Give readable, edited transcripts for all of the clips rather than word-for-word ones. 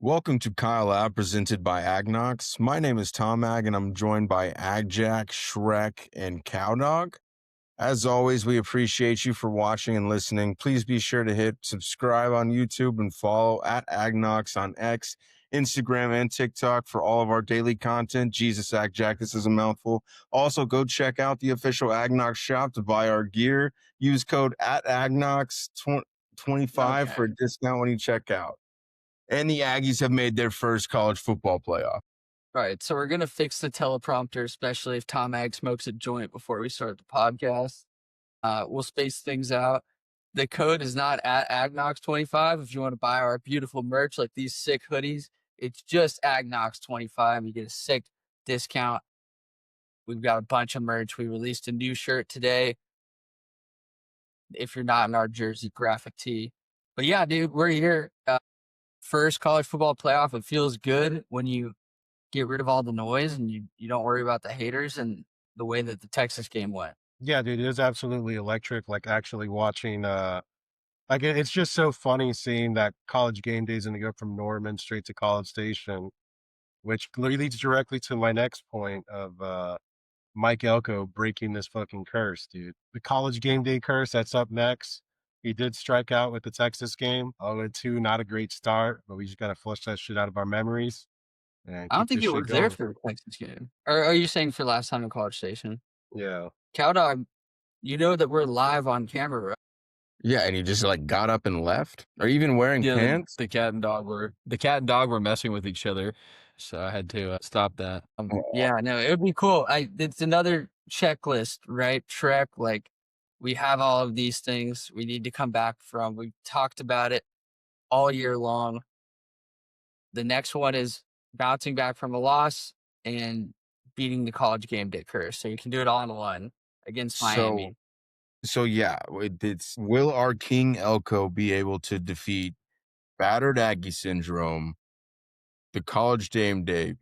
Welcome to Kyle Lab presented by AgKnocks. My name is Tom Ag and I'm joined by AgJack, Shrek, and Cowdog. As always, we appreciate you for watching and listening. Please be sure to hit subscribe on YouTube and follow at AgKnocks on X, Instagram, and TikTok for all of our daily content. Jesus, AgJack, this is a mouthful. Also, go check out the official AgKnocks shop to buy our gear. Use code at AgKnocks25 for a discount when you check out. And the Aggies have made their first college football playoff. All right, so we're going to fix the teleprompter, especially if Tom Ag smokes a joint before we start the podcast. We'll space things out. The code is not at AgKnocks25. If you want to buy our beautiful merch like these sick hoodies, it's just AgKnocks25. You get a sick discount. We've got a bunch of merch. We released a new shirt today. If you're not in our jersey graphic tee. But yeah, dude, we're here. First college football playoff. It feels good when you get rid of all the noise and you don't worry about the haters and the way that the Texas game went. Yeah, dude, it is absolutely electric. Like actually watching, it's just so funny seeing that College Game Day is going to go from Norman straight to College Station, which leads directly to my next point of Mike Elko breaking this fucking curse, dude. The College Game Day curse that's up next. He did strike out with the Texas game. 0-2, not a great start, but we just got to flush that shit out of our memories. I don't think it was there for the Texas game. Or are you saying for last time in College Station? Yeah. Cowdog, you know that we're live on camera, right? Yeah, and he just like got up and left. Are you even wearing pants? The cat and dog were messing with each other, so I had to stop that. Yeah, no, it would be cool. It's another checklist, right? Shrek, like we have all of these things we need to come back from. We've talked about it all year long. The next one is bouncing back from a loss and beating the College Game Day curse. So you can do it all in one against Miami. So yeah, it's will our King Elko be able to defeat battered Aggie syndrome, the College Game Day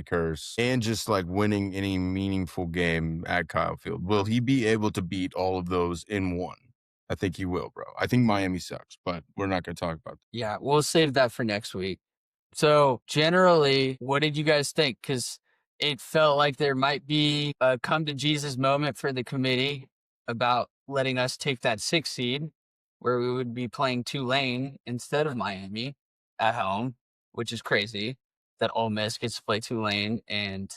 curse, and just like winning any meaningful game at Kyle Field? Will he be able to beat all of those in one? I think he will, bro. I think Miami sucks, but we're not going to talk about that. Yeah, we'll save that for next week. So generally, what did you guys think? Because it felt like there might be a come to Jesus moment for the committee about letting us take that 6th seed where we would be playing Tulane instead of Miami at home, which is crazy that Ole Miss gets to play Tulane and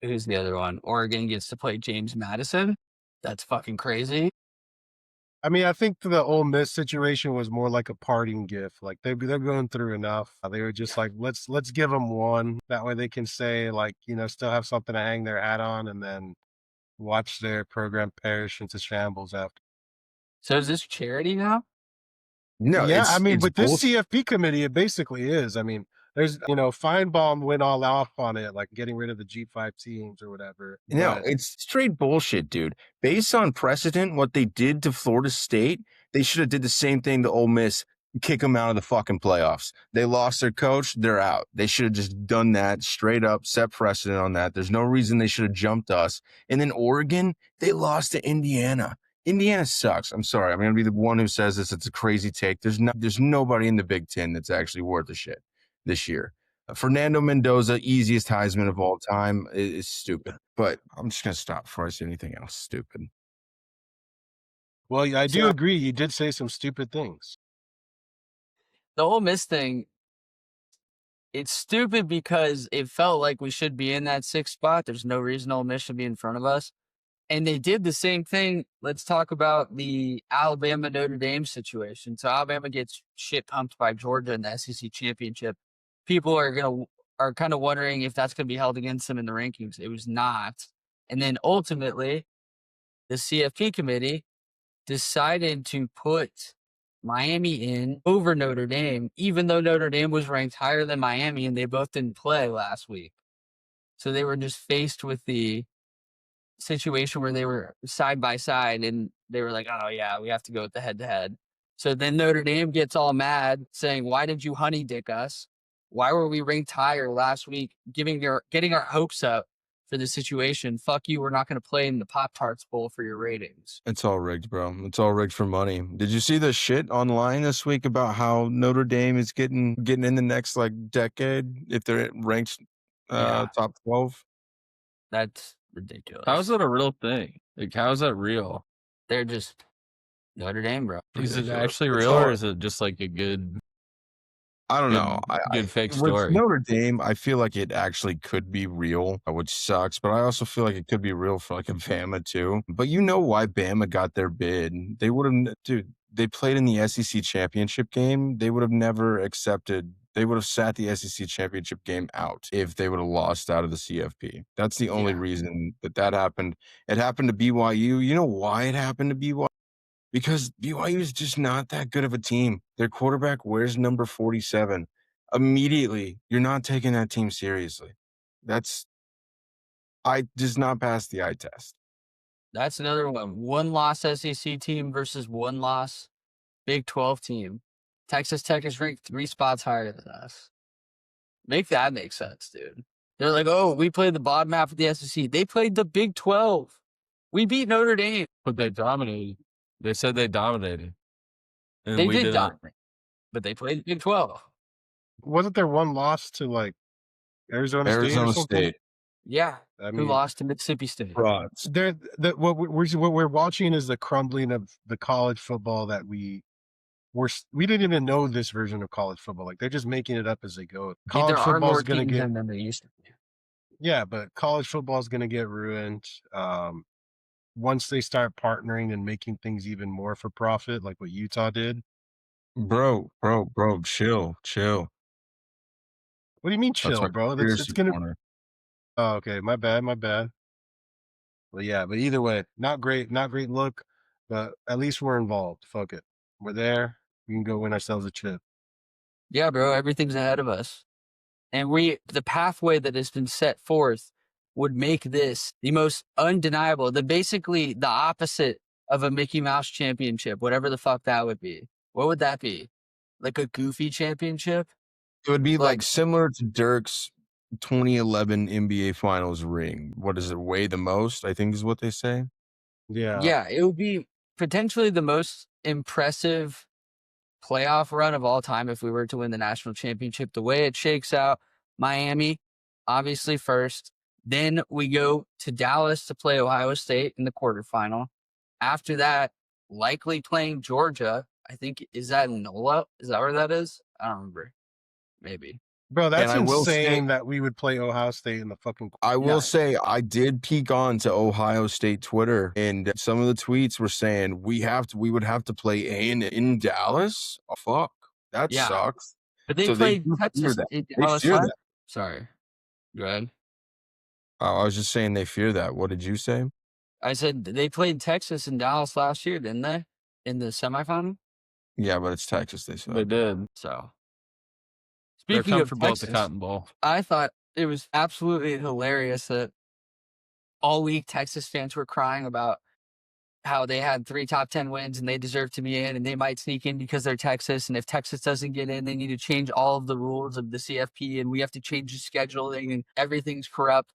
who's the other one? Oregon gets to play James Madison. That's fucking crazy. I mean, I think the Ole Miss situation was more like a parting gift. Like they're going through enough. They were just like, let's give them one. That way they can say like, still have something to hang their hat on and then watch their program perish into shambles after. So is this charity now? No, yeah, I mean, with this CFP committee, it basically is. I mean, there's, Feinbaum went all off on it, like getting rid of the G5 teams or whatever. No, it's straight bullshit, dude. Based on precedent, what they did to Florida State, they should have did the same thing to Ole Miss, kick them out of the fucking playoffs. They lost their coach, they're out. They should have just done that straight up, set precedent on that. There's no reason they should have jumped us. And then Oregon, they lost to Indiana. Indiana sucks. I'm sorry. I'm going to be the one who says this. It's a crazy take. There's nobody in the Big Ten that's actually worth a shit this year. Fernando Mendoza, easiest Heisman of all time, is stupid. But I'm just going to stop before I say anything else stupid. Well, I do agree. You did say some stupid things. The Ole Miss thing, it's stupid because it felt like we should be in that 6th spot. There's no reason Ole Miss should be in front of us. And they did the same thing. Let's talk about the Alabama-Notre Dame situation. So Alabama gets shit pumped by Georgia in the SEC championship. People are kind of wondering if that's going to be held against them in the rankings. It was not. And then ultimately, the CFP committee decided to put Miami in over Notre Dame, even though Notre Dame was ranked higher than Miami and they both didn't play last week. So they were just faced with the situation where they were side by side and they were like, oh yeah, we have to go with the head-to-head. So then Notre Dame gets all mad saying, why did you honey dick us? Why were we ranked higher last week, getting our hopes up for the situation. Fuck you. We're not going to play in the Pop-Tarts Bowl for your ratings. It's all rigged, bro. It's all rigged for money. Did you see the shit online this week about how Notre Dame is getting in the next like decade if they're ranked top 12? That's ridiculous. How is that a real thing? Like, how is that real? They're just Notre Dame, bro. Is it Ridiculous. actually It's real, all- or is it just like a good? I don't Good- know. good fake with story. Notre Dame, I feel like it actually could be real, which sucks. But I also feel like it could be real for like a Bama too. But you know why Bama got their bid? They would have, dude. They played in the SEC championship game. They would have never accepted. They would have sat the SEC championship game out if they would have lost out of the CFP. That's the only reason that happened. It happened to BYU. You know why it happened to BYU? Because BYU is just not that good of a team. Their quarterback wears number 47. Immediately, you're not taking that team seriously. Does not pass the eye test. That's another one. One loss SEC team versus one loss Big 12 team. Texas Tech is ranked 3 spots higher than us. Make that make sense, dude. They're like, oh, we played the bottom half of the SEC. They played the Big 12. We beat Notre Dame. But they dominated. They said they dominated. And They we did didn't. dominate, but they played the Big 12. Wasn't there one loss to like Arizona State or Arizona something? State. Yeah. I Who mean, lost to Mississippi State. Frauds. what we're watching is the crumbling of the college football that we didn't even know this version of college football. Like they're just making it up as they go. Dude, College there are football more is going to teams get than there used to be. yeah, but college football is going to get ruined once they start partnering and making things even more for profit, like what Utah did. Bro, chill. What do you mean That's chill, my bro? It's conspiracy gonna. corner. Oh, okay, my bad. But yeah, but either way, not great look. But at least we're involved. Fuck it, we're there. We can go win ourselves a chip. Yeah, bro, everything's ahead of us. And the pathway that has been set forth would make this the most undeniable, basically the opposite of a Mickey Mouse championship, whatever the fuck that would be. What would that be? Like a goofy championship? It would be Like- like similar to Dirk's 2011 NBA Finals ring. What does it weigh the most? I think is what they say. Yeah, It would be potentially the most impressive playoff run of all time if we were to win the national championship. The way it shakes out, Miami, obviously first. Then we go to Dallas to play Ohio State in the quarterfinal. After that, likely playing Georgia. I think, is that NOLA? Is that where that is? I don't remember. Maybe. bro, that's And I will say- insane that we would play Ohio State in the fucking. I will Yeah. say I did peek on to Ohio State Twitter, and some of the tweets were saying we would have to play A&M in Dallas. Oh, fuck, that Yeah. sucks. But they So they played do fear Texas that. in They Dallas fear last- that. Sorry. Go ahead. I was just saying they fear that. What did you say? I said they played Texas in Dallas last year, didn't they? In the semifinal? Yeah, but it's Texas. They They said. did. So, They're speaking of comfortable at the Texas, Cotton Bowl. I thought it was absolutely hilarious that all week Texas fans were crying about how they had 3 top 10 wins and they deserve to be in and they might sneak in because they're Texas. And if Texas doesn't get in, they need to change all of the rules of the CFP and we have to change the scheduling and everything's corrupt.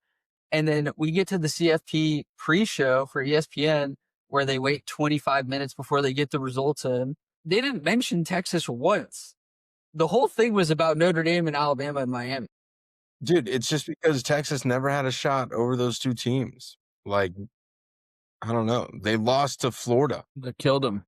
And then we get to the CFP pre-show for ESPN where they wait 25 minutes before they get the results in. They didn't mention Texas once. The whole thing was about Notre Dame and Alabama and Miami. Dude, it's just because Texas never had a shot over those two teams. Like, I don't know. They lost to Florida. They killed him.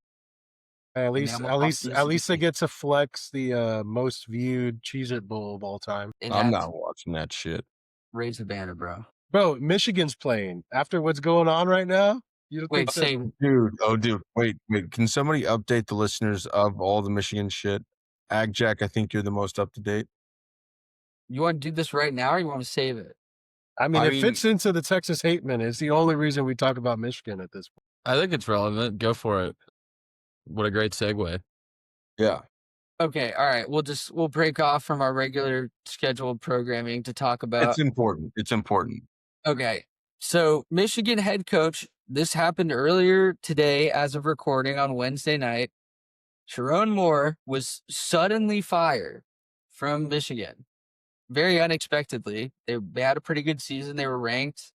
At least, I'm at least, off at least they UCB. get to flex the most viewed Cheez-It Bowl of all time. And I'm that's- not watching that shit. Raise the banner, bro. Bro, Michigan's playing after what's going on right now. You don't Wait, think that- say Dude. Wait. Can somebody update the listeners of all the Michigan shit? AgJack, I think you're the most up to date. you want to do this right now or you want to save it? I mean, I it mean- fits into the Texas hate minute. It's the only reason we talk about Michigan at this point. I think it's relevant. Go for it. What a great segue. Yeah. Okay, all right. We'll break off from our regular scheduled programming to talk about. It's important. It's important. Okay, so Michigan head coach. This happened earlier today, as of recording on Wednesday night. Sherrone Moore was suddenly fired from Michigan, very unexpectedly. They had a pretty good season. They were ranked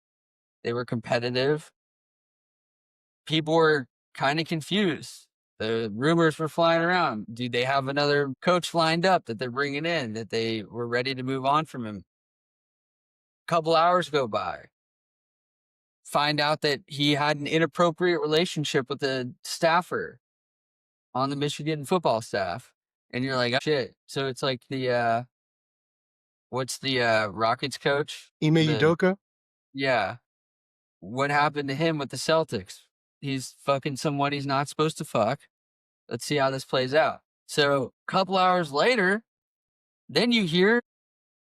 They were competitive. People were kind of confused. The rumors were flying around. Do they have another coach lined up that they're bringing in, that they were ready to move on from him? A couple hours go by. Find out that he had an inappropriate relationship with a staffer on the Michigan football staff. And you're like, oh, shit. So it's like the, what's the Rockets coach? Ime Udoka? Yeah. What happened to him with the Celtics? He's fucking someone he's not supposed to fuck. Let's see how this plays out. So a couple hours later, then you hear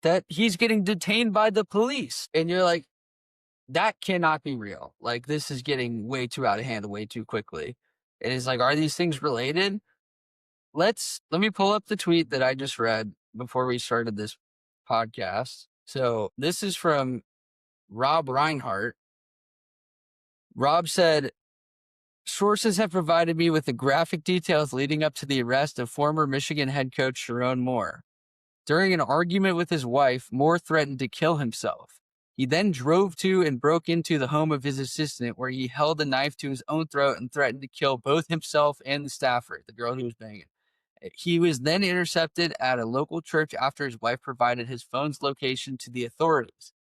that he's getting detained by the police. And you're like, that cannot be real. Like, this is getting way too out of hand way too quickly. And it's like, are these things related? Let me pull up the tweet that I just read before we started this podcast. So this is from Rob Reinhart. Rob said, sources have provided me with the graphic details leading up to the arrest of former Michigan head coach Sherrone Moore. During an argument with his wife, Moore threatened to kill himself. He then drove to and broke into the home of his assistant, where he held a knife to his own throat and threatened to kill both himself and the staffer, the girl he was banging. He was then intercepted at a local church after his wife provided his phone's location to the authorities.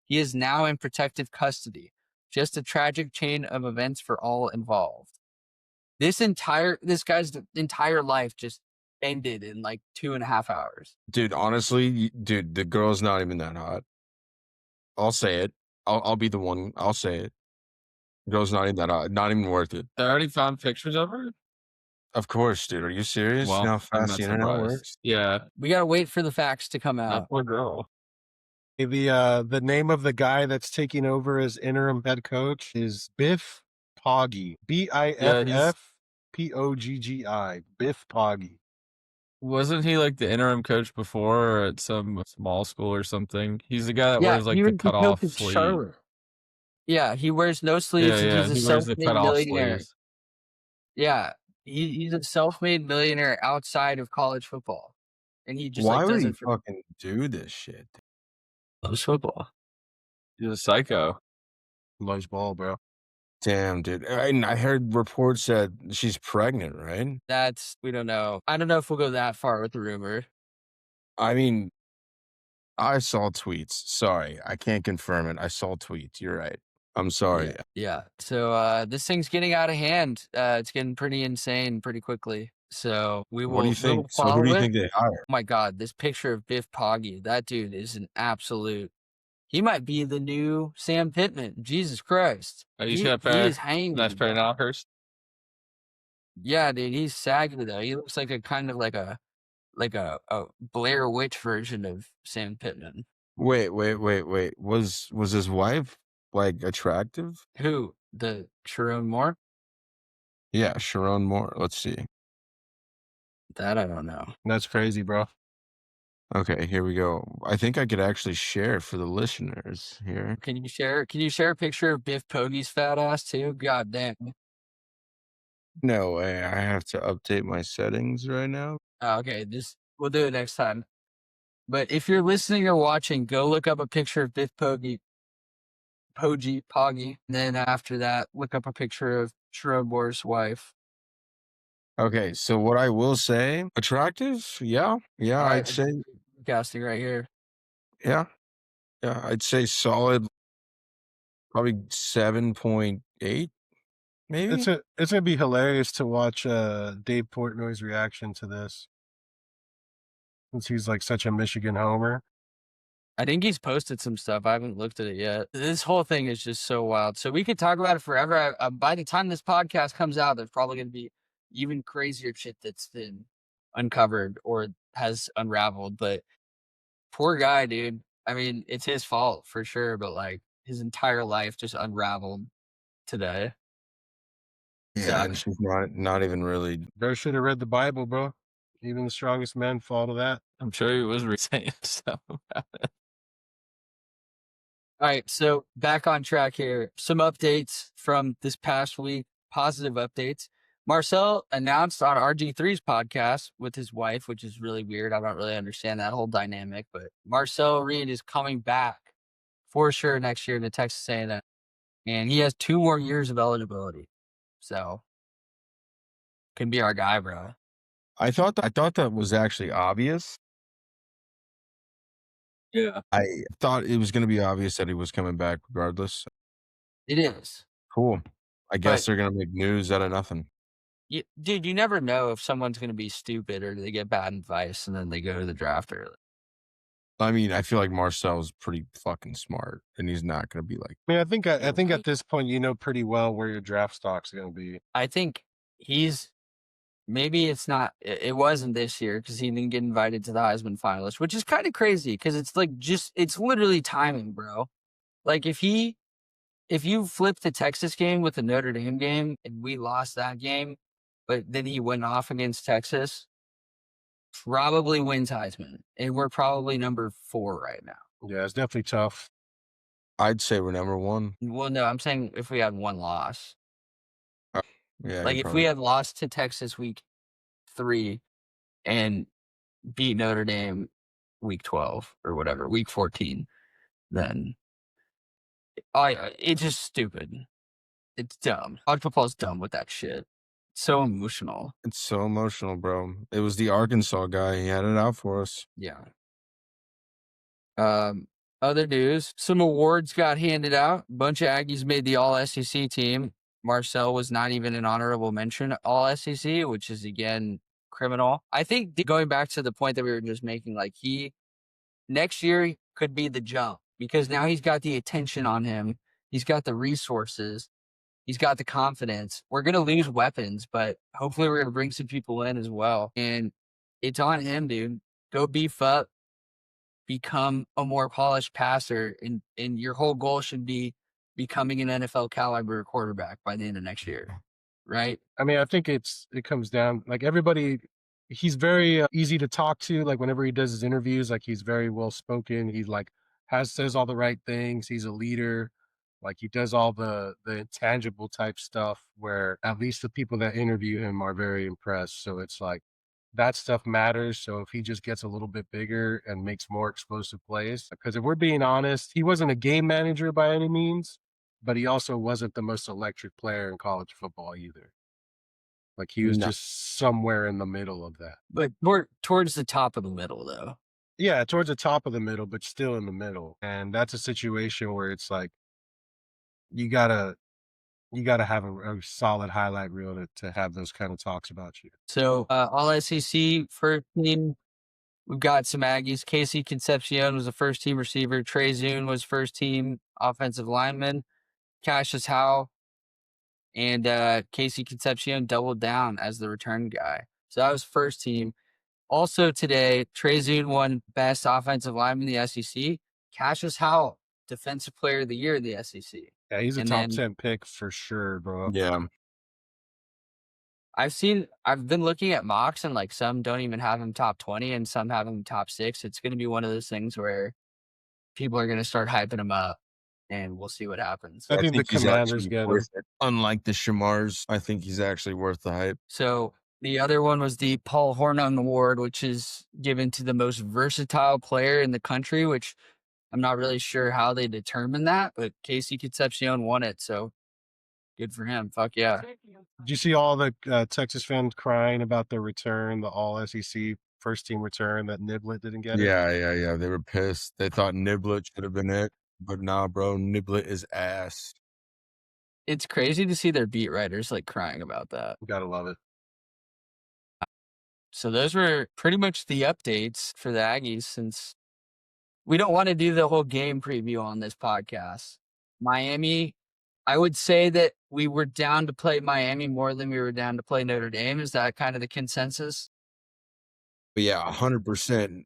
He is now in protective custody. Just a tragic chain of events for all involved. This guy's entire life just ended in like 2.5 hours. Dude, honestly, dude, the girl's not even that hot. I'll say it. I'll be the one. I'll say it. The girl's not even that hot. Not even worth it. They already found pictures of her? Of course, dude. Are you serious? Well, You know how I'm fast not the internet surprised. works? Yeah. We gotta wait for the facts to come That out. poor girl. The name of the guy that's taking over as interim head coach is Biff Poggi. Biffpoggi. Biff Poggi. Wasn't he like the interim coach before at some small school or something? He's the guy that Yeah, wears like he the was cut off in sleeve. Charlotte. Yeah, he wears no sleeves and he's a He wears the self-made cut off millionaire. sleeves. Yeah, he's a self-made millionaire outside of college football. And he just Why like would does he it for fucking do this shit? loves football. He's a psycho. Loves ball, bro. Damn, dude. And I heard reports that she's pregnant, right? We don't know. I don't know if we'll go that far with the rumor. I mean, I saw tweets. Sorry, I can't confirm it. I saw tweets. You're right. I'm sorry. Yeah. So this thing's getting out of hand. It's getting pretty insane pretty quickly. So we will. What do you we will think? So who do you follow it. think they hire? Oh my God, this picture of Biff Poggi, that dude is an absolute. He might be the new Sam Pittman. Jesus Christ. He's He got a pair, is hanging. nice pair of knockers. Yeah, dude, he's sagging though. He looks like a kind of like a Blair Witch version of Sam Pittman. Wait. Was his wife like attractive? Who? The Sherrone Moore? Yeah, Sherrone Moore. Let's see. That I don't know. That's crazy, bro. Okay, here we go. I think I could actually share for the listeners here. Can you share a picture of Biff Poggi's fat ass too? God damn. No way. I have to update my settings right now. Oh, okay, we'll do it next time. But if you're listening or watching, go look up a picture of Biff Poggi. And then after that, look up a picture of Sherrone Moore's wife. Okay, so what I will say, attractive? Yeah, I'd say, Casting right here. yeah, I'd say solid, probably 7.8, maybe. It's gonna be hilarious to watch Dave Portnoy's reaction to this, since he's like such a Michigan homer. I think he's posted some stuff. I haven't looked at it yet. This whole thing is just so wild. So we could talk about it forever. By the time this podcast comes out, there's probably going to be even crazier shit that's been uncovered or has unraveled. But poor guy, dude. I mean, it's his fault for sure. But like his entire life just unraveled today. Yeah, and she's not even really. Bro should have read the Bible, bro. Even the strongest men fall to that. I'm sure he was saying stuff about it. All right, so back on track here. Some updates from this past week, positive updates. Marcel announced on RG3's podcast with his wife, which is really weird. I don't really understand that whole dynamic, but Marcel Reed is coming back for sure next year to Texas A&M. and he has 2 more years of eligibility. So could be our guy, bro. I thought that was actually obvious. Yeah. I thought it was going to be obvious that he was coming back regardless. It is. Cool. I guess But they're going to make news out of nothing. dude, you never know if someone's going to be stupid or they get bad advice and then they go to the draft early. I mean, I feel like Marcel's pretty fucking smart, and he's not going to be like. I mean, I think at this point you know pretty well where your draft stock's going to be. I think he's maybe it's not. It wasn't this year because he didn't get invited to the Heisman finalist, which is kind of crazy because it's like it's literally timing, bro. Like if you flip the Texas game with the Notre Dame game and we lost that game, but then he went off against Texas, probably wins Heisman, and we're probably number 4 right now. Yeah, it's definitely tough. I'd say we're number 1. Well, no, I'm saying if we had one loss. Yeah. Like if we had lost to Texas week 3 and beat Notre Dame week 12 or whatever, week 14, then it's just stupid. It's dumb. College football's dumb with that shit. It's so emotional. It's so emotional, bro. It was the Arkansas guy. He had it out for us. Yeah. Other news, some awards got handed out. A bunch of Aggies made the All-SEC team. Marcel was not even an honorable mention All-SEC, which is, again, criminal. I think going back to the point that we were just making, like next year could be the jump because now he's got the attention on him. He's got the resources. He's got the confidence. We're going to lose weapons, but hopefully we're going to bring some people in as well. And it's on him, dude. Go beef up. Become a more polished passer, and your whole goal should be becoming an NFL caliber quarterback by the end of next year, right? I mean, I think it comes down like everybody. He's very easy to talk to. Like whenever he does his interviews, like he's very well spoken. He's like says all the right things. He's a leader. Like he does all the intangible type stuff where at least the people that interview him are very impressed. So it's like that stuff matters. So if he just gets a little bit bigger and makes more explosive plays, because if we're being honest, he wasn't a game manager by any means, but he also wasn't the most electric player in college football either. Like he was just somewhere in the middle of that. But towards the top of the middle, though. Yeah, towards the top of the middle, but still in the middle. And that's a situation where it's like you gotta have a solid highlight reel to have those kind of talks about you. So all SEC first team, we've got some Aggies. Casey Concepcion was the first team receiver. Trey Zune was first team offensive lineman. Cassius Howe and Casey Concepcion doubled down as the return guy. So that was first team. Also today, Trey Zune won best offensive lineman in the SEC. Cassius Howe, defensive player of the year in the SEC. Yeah, he's a top 10 pick for sure, bro. Yeah. I've been looking at mocks and like some don't even have him top 20 and some have him top 6. It's going to be one of those things where people are going to start hyping him up and we'll see what happens. I think the Commanders get him. Unlike the Shamars, I think he's actually worth the hype. So the other one was the Paul Hornung Award, which is given to the most versatile player in the country, which I'm not really sure how they determine that, but Casey Concepcion won it. So good for him. Fuck yeah. Did you see all the Texas fans crying about the return, the all SEC first team return that Niblett didn't get it? Yeah. They were pissed. They thought Niblett should have been it, but nah, bro. Niblett is ass. It's crazy to see their beat writers like crying about that. You gotta love it. So those were pretty much the updates for the Aggies since we don't want to do the whole game preview on this podcast. Miami, I would say that we were down to play Miami more than we were down to play Notre Dame. Is that kind of the consensus? But yeah, 100%.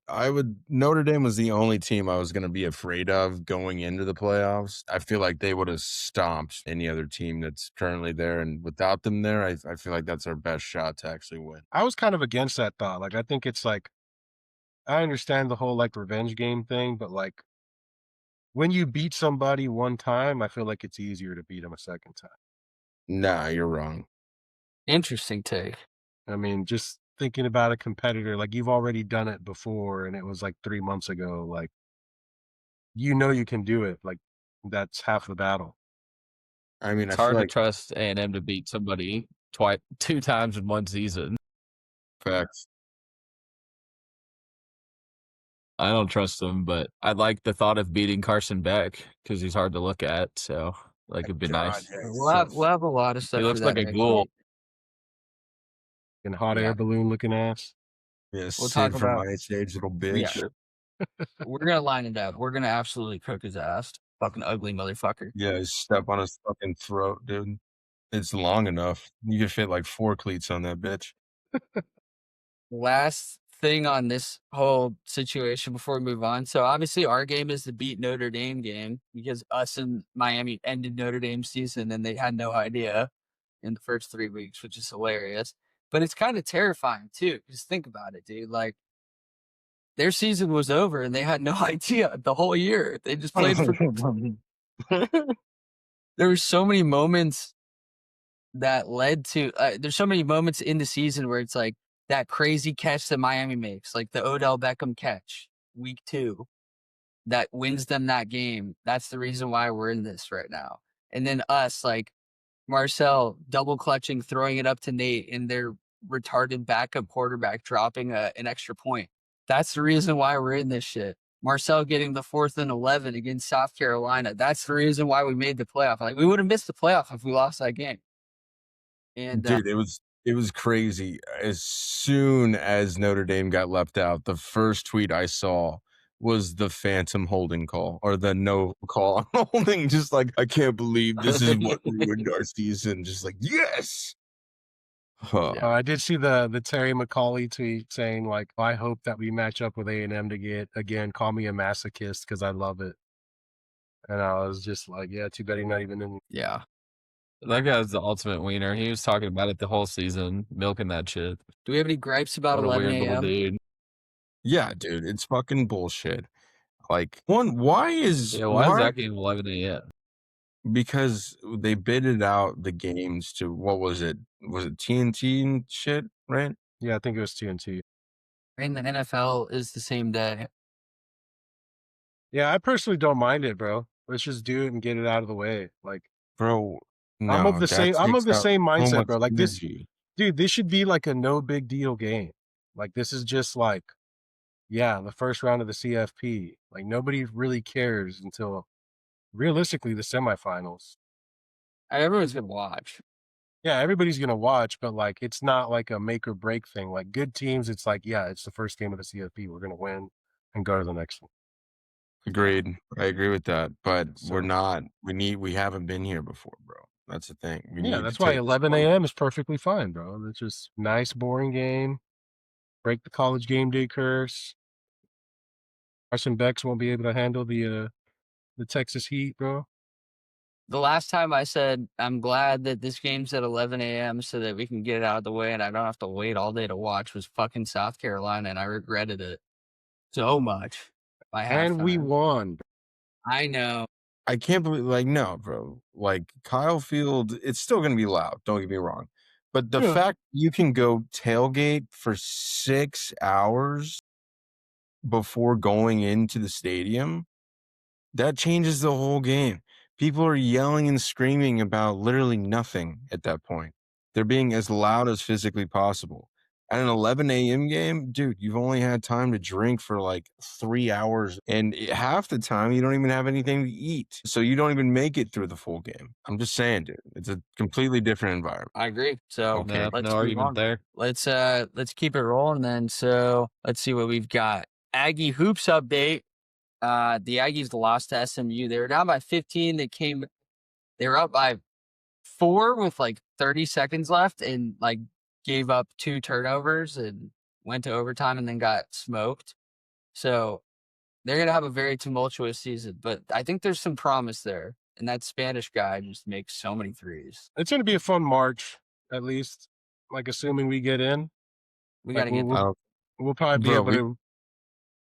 Notre Dame was the only team I was going to be afraid of going into the playoffs. I feel like they would have stomped any other team that's currently there. And without them there, I feel like that's our best shot to actually win. I was kind of against that thought. Like, I think it's like, I understand the whole like revenge game thing, but like when you beat somebody one time, I feel like it's easier to beat them a second time. Nah, you're wrong. Interesting take. I mean, just thinking about a competitor, like you've already done it before and it was like 3 months ago, like, you know, you can do it. Like that's half the battle. I mean, It's I feel hard to like trust A&M to beat somebody two times in one season. facts. I don't trust them, but I like the thought of beating Carson Beck because he's hard to look at. So, like, it'd be God, nice. yeah, he's We'll have a lot of He stuff for looks that like a next ghoul. week. And hot Yeah. air balloon looking ass. Yeah, We'll Sid talk from about- Ice Age, little bitch. Yeah. We're gonna line it up. We're gonna absolutely cook his ass. Fucking ugly motherfucker. Yeah, step on his fucking throat, dude. It's long enough. You could fit like 4 cleats on that bitch. Last thing on this whole situation before we move on. So obviously our game is the beat Notre Dame game because us and Miami ended Notre Dame season and they had no idea in the first 3 weeks, which is hilarious. But it's kind of terrifying too. Just think about it, dude. Like their season was over and they had no idea the whole year. They just played for. There were so many moments that led to. There's so many moments in the season where it's like that crazy catch that Miami makes, like the Odell Beckham catch, week 2, that wins them that game. That's the reason why we're in this right now. And then us, like Marcel double clutching, throwing it up to Nate, and their retarded backup quarterback dropping an extra point. That's the reason why we're in this shit. Marcel getting the 4th and 11 against South Carolina. That's the reason why we made the playoff. Like we would have missed the playoff if we lost that game. And Dude, it was crazy. As soon as Notre Dame got left out, the first tweet I saw was the phantom holding call or the no call on holding. Just like, I can't believe this is what ruined our season. Just like, yes. Huh. Yeah. I did see the Terry McCauley tweet saying like, I hope that we match up with A&M to get, again, call me a masochist because I love it. And I was just like, yeah, too bad he's not even in. yeah. That guy's the ultimate wiener. He was talking about it the whole season, milking that shit. Do we have any gripes about What a 11 weird little a.m.? dude. Yeah, dude, it's fucking bullshit. Like, why is Yeah, why is that game 11 a.m.? Because they bidded out the games to what was it? Was it TNT and shit, right? Yeah, I think it was TNT. And the NFL is the same day. Yeah, I personally don't mind it, bro. Let's just do it and get it out of the way. Like, Bro, no, I'm of the that same takes out mindset, so much bro. Like this, energy. dude, this should be like a no big deal game. Like this is just like, yeah, the first round of the CFP. Like nobody really cares until realistically the semifinals. Everyone's gonna watch. Yeah, everybody's gonna watch, but like it's not like a make or break thing. Like good teams, it's like, yeah, it's the first game of the CFP. We're gonna win and go to the next one. Agreed. I agree with that. But we're So- not. We haven't been here before, bro. That's the thing. We Yeah, need that's to why take 11 a.m. is perfectly fine, bro. It's just nice, boring game. Break the college game day curse. Carson Becks won't be able to handle the Texas heat, bro. The last time I said I'm glad that this game's at 11 a.m. so that we can get it out of the way and I don't have to wait all day to watch was fucking South Carolina, and I regretted it so much. And we won. I know. I can't believe, like, no, bro. Like, Kyle Field, it's still going to be loud. Don't get me wrong. But the Yeah. fact you can go tailgate for 6 hours before going into the stadium, that changes the whole game. People are yelling and screaming about literally nothing at that point. They're being as loud as physically possible. At an 11 a.m. game, dude, you've only had time to drink for like 3 hours. And half the time, you don't even have anything to eat. So you don't even make it through the full game. I'm just saying, dude, it's a completely different environment. I agree. So Okay. No, let's no move argument on. there. Let's keep it rolling then. So let's see what we've got. Aggie hoops update. The Aggies lost to SMU. They were down by 15. They were up by 4 with like 30 seconds left and like gave up 2 turnovers and went to overtime and then got smoked. So they're going to have a very tumultuous season, but I think there's some promise there. And that Spanish guy just makes so many threes. It's going to be a fun March, at least. Like, assuming we get in. We Like, got to get we'll, we'll probably be Bro, able to.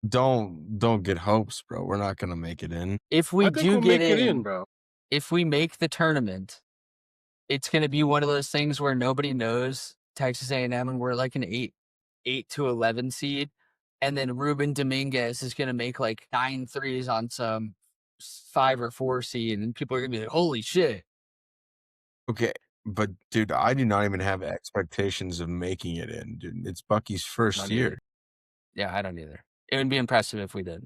Don't get hopes, bro. We're not going to make it in. If we I think do we'll get make it in, bro. if we make the tournament, it's going to be one of those things where nobody knows Texas A&M and we're like an 8 to 11 seed. And then Ruben Dominguez is going to make like 9 threes on some 5 or 4 seed. And people are going to be like, holy shit. Okay, but dude, I do not even have expectations of making it in, dude. It's Bucky's first Not year. either. Yeah, I don't either. It would be impressive if we did.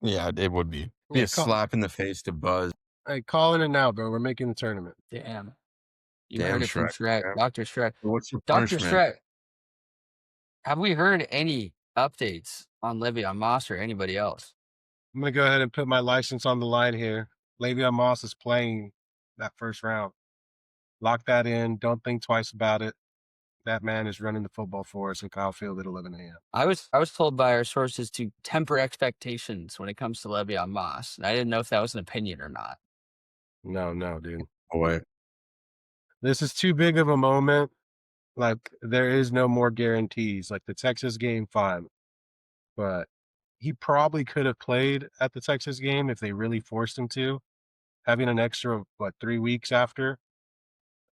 Yeah, it would be. Be Yeah, a slap in the face to Buzz. Hey, calling it now, bro. We're making the tournament. Damn. You Damn, heard it from Shrek. Shrek. Yeah. Dr. Shrek. What's your Dr. punishment? Shrek, have we heard any updates on Le'Veon Moss or anybody else? I'm gonna go ahead and put my license on the line here. Le'Veon Moss is playing that first round. Lock that in. Don't think twice about it. That man is running the football for us in Kyle Field at 11 a.m. I was told by our sources to temper expectations when it comes to Le'Veon Moss. And I didn't know if that was an opinion or not. No, dude. Boy. This is too big of a moment. Like, there is no more guarantees. Like the Texas game, fine. But he probably could have played at the Texas game if they really forced him to. Having an extra, 3 weeks after.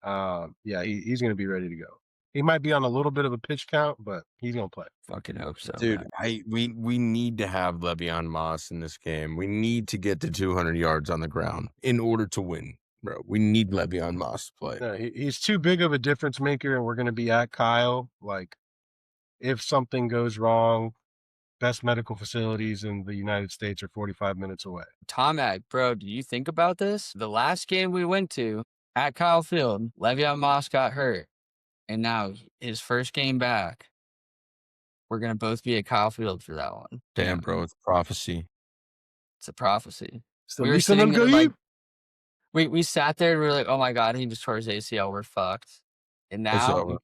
Yeah, he's going to be ready to go. He might be on a little bit of a pitch count, but he's going to play. Fucking hope so. Dude, man. we need to have Le'Veon Moss in this game. We need to get to 200 yards on the ground in order to win, bro. We need Le'Veon Moss to play. No, he's too big of a difference maker, and we're going to be at Kyle. Like, if something goes wrong, best medical facilities in the United States are 45 minutes away. Tomac, bro, do you think about this? The last game we went to at Kyle Field, Le'Veon Moss got hurt. And now his first game back, we're going to both be at Kyle Field for that one. Damn, bro, it's prophecy. It's a prophecy. So We were sitting there like, we sat there and we were like, oh my God, he just tore his ACL. We're fucked. And It's now over.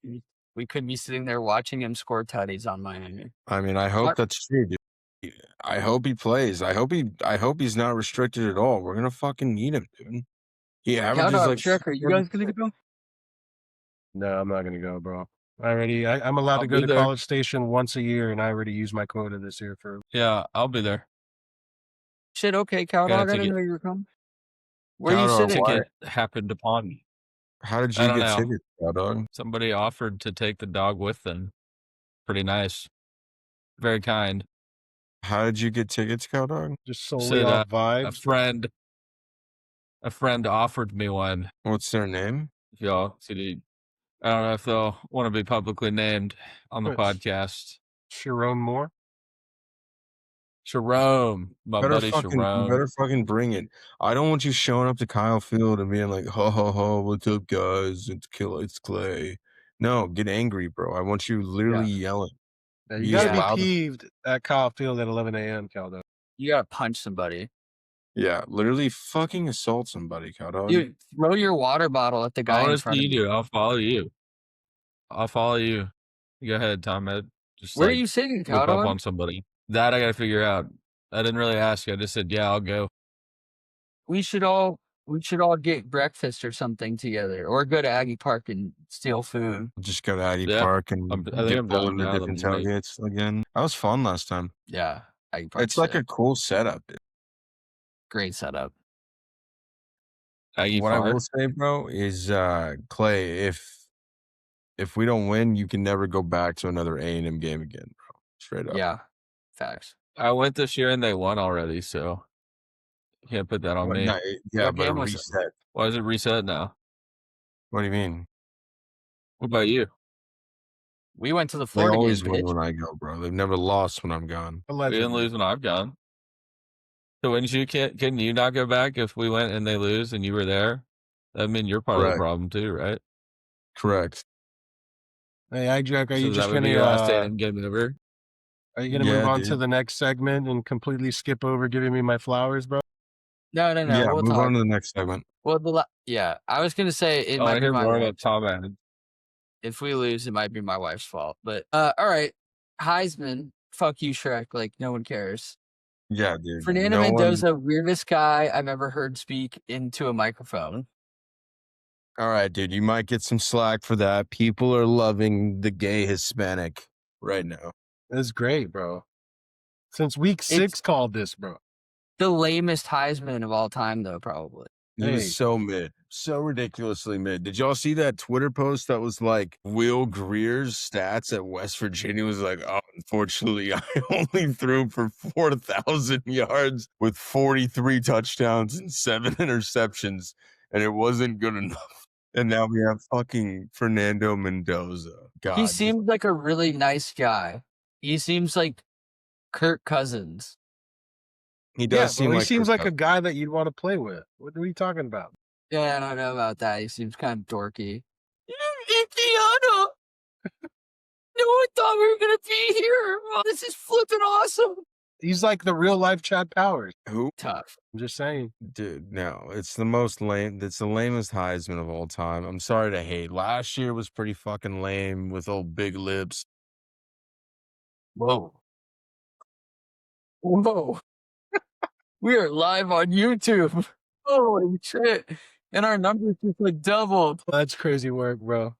we could be sitting there watching him score tutties on Miami. I mean, I hope that's true, dude. I hope he plays. I hope he's not restricted at all. We're gonna fucking need him, dude. He averages like. Shrek, are you guys going to go? No, I'm not going to go, bro. I'm allowed I'll to go be to there. College Station once a year, and I already used my quota this year for. Yeah, I'll be there. Shit, okay, Cow Got a Dog, I didn't ticket. know you were coming. Where are you Cow Dog, sitting? why? Ticket happened upon me. How did I you don't get know. tickets, Cow Dog? Somebody offered to take the dog with them. Pretty nice. Very kind. How did you get tickets, Cow Dog? Just solely Said, off A vibes. friend offered me one. What's their name? If y'all see, I don't know if they'll want to be publicly named on the Yes. podcast. Sherrone Moore. Sherrone, my buddy Sherrone. Better fucking bring it. I don't want you showing up to Kyle Field and being like, ho ho ho, what's up, guys? It's Clay. No, get angry, bro. I want you literally yelling. Yeah, Be you got to as be loud as- peeved at Kyle Field at 11 a.m., Caldo. You got to punch somebody. Yeah, literally fucking assault somebody, Cow Dog. Dude, throw your water bottle at the guy I in want to front see of you you. do. I'll follow you. I'll follow you. Go ahead, Tom. Just Where are like, you sitting, whip Cow up Dog? on somebody. That I got to figure out. I didn't really ask you. I just said, yeah, I'll go. We should all get breakfast or something together, or go to Aggie Park and steal food. Just go to Aggie Yeah, Park and I think get I'm pulled down into now, the different morning. tailgates again. That was fun last time. Yeah, Aggie Park. It's like a cool setup, dude. great setup. Aggie What I Park. will say, bro, is Clay, if we don't win, you can never go back to another A&M game again, bro. Straight up. Yeah, facts. I went this year and they won already, so you can't put that on What- me. no, yeah, What but a game was it? reset. Why is it reset now? What do you mean? What about you? We went to the They Florida game, always win bitch. when I go, bro. They've never lost when I'm gone. We Allegedly. didn't lose when I've gone. So wouldn't you can you not go back if we went and they lose and you were there? That mean you're part of Correct. the problem too, right? Correct. Hey, Jack, are So you that just would going be your last to A&M game ever? are you going to Yeah, move on to dude. the next segment and completely skip over giving me my flowers, bro? No. Yeah, We'll move talk. on to the next segment. Well, yeah, I was gonna say it I might want to be hear my more wife. about Tom Adams. If we lose, it might be my wife's fault. But all right, Heisman. Fuck you, Shrek. Like no one cares. Yeah, dude. Fernando No one- Mendoza, weirdest guy I've ever heard speak into a microphone. All right, dude. You might get some slack for that. People are loving the gay Hispanic right now. That's great, bro. Since week 6 called this, bro. The lamest Heisman of all time, though, probably. He Hey. was so mid, so ridiculously mid. Did y'all see that Twitter post that was like Will Greer's stats at West Virginia was like, oh, unfortunately, I only threw for 4,000 yards with 43 touchdowns and 7 interceptions, and it wasn't good enough. And now we have fucking Fernando Mendoza. God. He seems like a really nice guy. He seems like Kirk Cousins. He does seem he like seems Kirk like a guy that you'd want to play with. What are you talking about? Yeah, I don't know about that. He seems kind of dorky. Indiana! No one thought we were going to be here. Oh, this is flipping awesome. He's like the real life Chad Powers. Who? Tough. I'm just saying. Dude, no. It's the most lame. It's the lamest Heisman of all time. I'm sorry to hate. Last year was pretty fucking lame with old big lips. Whoa. Whoa. We are live on YouTube. Holy shit. And our numbers just like doubled. That's crazy work, bro.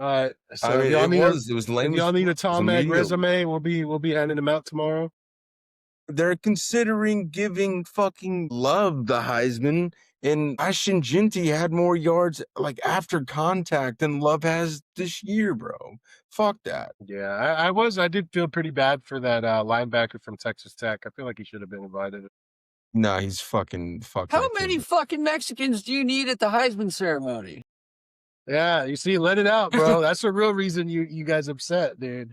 All right. So I mean, if y'all it was lame. if y'all need a as fuck. It was Tom Mag immediate. resume, we'll be handing them out tomorrow. They're considering giving fucking Love the Heisman, and Ashton Ginty had more yards like after contact than Love has this year, bro. Fuck that. Yeah, I did feel pretty bad for that linebacker from Texas Tech. I feel like he should have been invited. Nah, he's fucking fuck. How that kid. many fucking Mexicans do you need at the Heisman ceremony? Yeah, you see, let it out, bro. That's the real reason you guys upset, dude.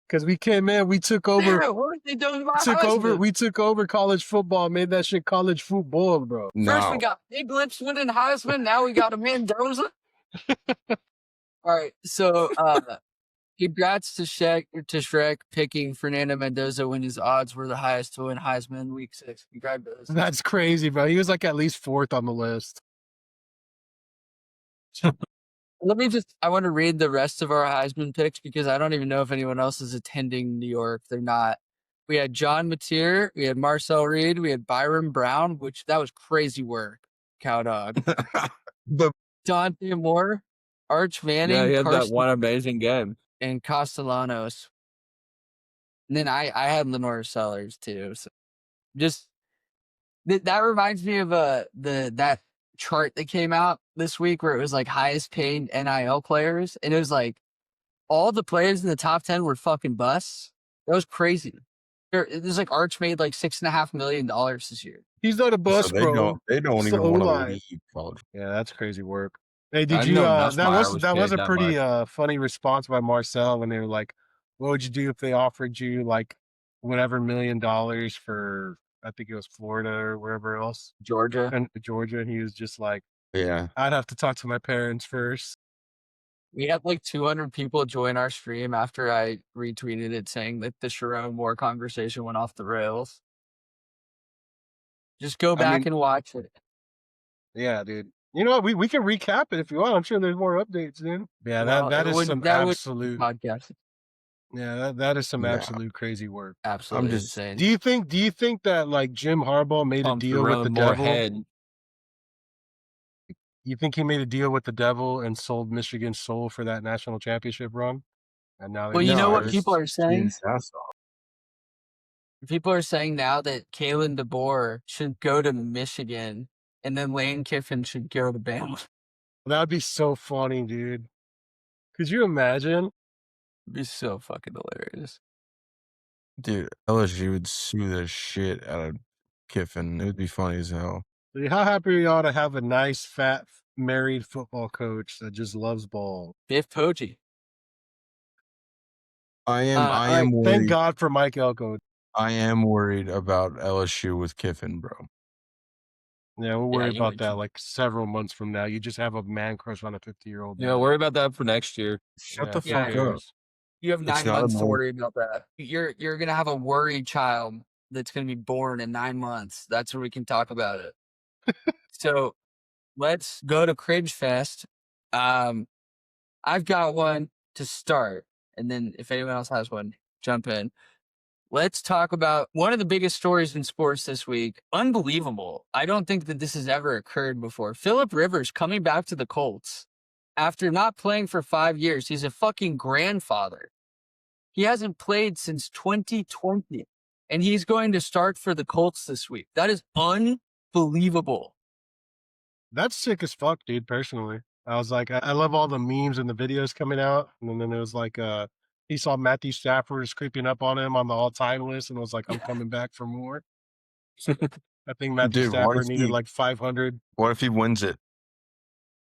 Because we came in, we took over. Yeah, what are they doing about Heisman? We took over college football, made that shit college football, bro. First we No. got Big Lips winning Heisman. Now we got a Mendoza. All right, so congrats to Shrek picking Fernando Mendoza when his odds were the highest to win Heisman week 6. Congratulations. That's crazy, bro. He was like at least 4th on the list. I want to read the rest of our Heisman picks because I don't even know if anyone else is attending New York. They're not. We had John Mateer, we had Marcel Reed, we had Byron Brown, that was crazy work, Cowdog. The Dante Moore, Arch Manning, Yeah, he had that Carson, one amazing game. and Castellanos. And then I had Lenore Sellers too. So just that reminds me of that chart that came out this week where it was like highest paid NIL players, and it was like all the players in the top 10 were fucking busts. That was crazy. There's like Arch made like $6.5 million this year. He's not a bust, so bro. they don't It's even the want to O-line. leave college. Yeah, that's crazy work. Hey, I did you? know That Nussmeier was was a paid pretty that funny response by Marcel when they were like, "What would you do if they offered you like whatever $1 million for I think it was Florida or wherever else, Georgia. and Georgia?" And he was just like, Yeah. "I'd have to talk to my parents first." We had like 200 people join our stream after I retweeted it saying that the Sherrone Moore conversation went off the rails. Just go back and watch it. Yeah, dude. You know what? We can recap it if you want. I'm sure there's more updates, dude. Yeah, Well, that it is would- some that would- absolute. Podcast. Yeah, that is some Yeah. absolute crazy work. Absolutely just- insane. Do you think that like Jim Harbaugh made a Pumped deal with around the more devil? head. You think he made a deal with the devil and sold Michigan's soul for that national championship run? And now Well, you know what it's- people are saying? it's ass off. People are saying now that Kalen DeBoer should go to Michigan and then Lane Kiffin should go to Bama. that would be so funny, dude. Could you imagine? It'd be so fucking hilarious. Dude, LSU would sue the shit out of Kiffin. It would be funny as hell. Dude, how happy are y'all to have a nice, fat, married football coach that just loves ball? Biff Poggi. I am Thank worried. God for Mike Elko. I am worried about LSU with Kiffin, bro. Yeah, we'll worry you about would that too. like several months from now. You just have a man crush on a 50-year-old. Yeah, worry about that for next year. Shut Yeah, the who fuck up. cares? You have 9 not a months to more- worry about that. You're gonna have a worried child that's gonna be born in 9 months. That's where we can talk about it. So let's go to Cringe Fest. I've got one to start, and then if anyone else has one, jump in. Let's talk about one of the biggest stories in sports this week. Unbelievable. I don't think that this has ever occurred before. Phillip Rivers coming back to the Colts after not playing for 5 years. He's a fucking grandfather. He hasn't played since 2020, and he's going to start for the Colts this week. That is unbelievable. That's sick as fuck, dude. Personally, I was like, I love all the memes and the videos coming out, and then it was like, he saw Matthew Stafford was creeping up on him on the all-time list, and was like, I'm coming back for more. I think Matthew Dude, what Stafford if needed he like 500. what if he wins it?